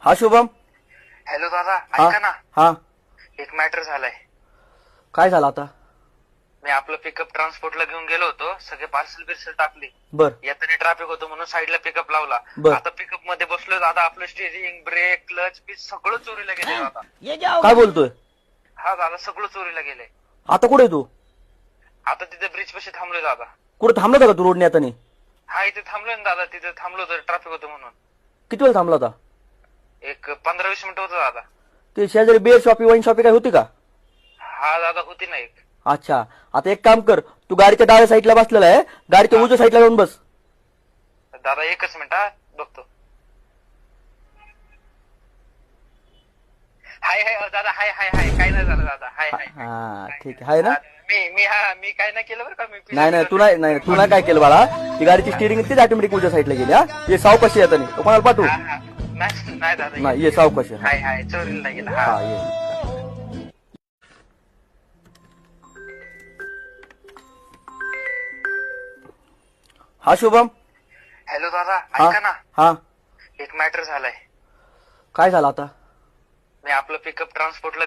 हा शुभम. हॅलो दादा, हा ऐका ना. हा. एक मॅटर झालाय. काय झालं आता? मी आपलं पिकअप ट्रान्सपोर्टला घेऊन गेलो होतो, सगळे पार्सल बिर्सल टाकली. बर येताना ट्रॅफिक होतं म्हणून साईडला पिकअप लावला. बर. आता पिकअप मध्ये बसलोय दादा, आपलं स्टिअरिंग, ब्रेक, क्लच पीस सगळं चोरीला गेलंय दादा. काय बोलतोय? हा दादा, सगळं चोरीला गेलंय. आता कुठे आहे तू? आता तिथे ब्रिज पाशी थांबलोय दादा. कुठे थांबला होता का तू रोडने आता? हा, इथे थांबलोय ना दादा, तिथे थांबलो होतो, ट्रॅफिक होतं म्हणून. किती वेळ थांबला होता? एक 15-20 मिनिटं होतं दादा. ते शेजारी बिअर शॉपी वाईन शॉपी काय होती का? हा दादा, होती ना एक. अच्छा, आता एक काम कर, तू गाडीच्या डाव्या साईडला बसलेला आहे, गाडीच्या उजव्या साईडला जाऊन बस. दादा एकच मिनिट, हा बघतो. हाय हाय दादा, हाय हाय हाय, काय नाही झालं दादा, हाय हाय. हा ठीक आहे ना. मी काय नाही केलं बरं का. मी नाही नाही तू नाही काय केलं बाळा. ती गाडीची स्टिअरिंग तीच ऑटोमॅटिक उजव्या साईडला गेली. हा, ये सावकाशी येता नाही, कोणाला पाठवू? नाही दादा, नाही, ये सावकाशी. हाय हाय, चोरीला नाही गेला. हा ये. हा शुभम. हॅलो दादा, हा ऐका ना. हा. एक मॅटर झालाय. काय झालं आता? मी आपलं पिकअप ट्रान्सपोर्टला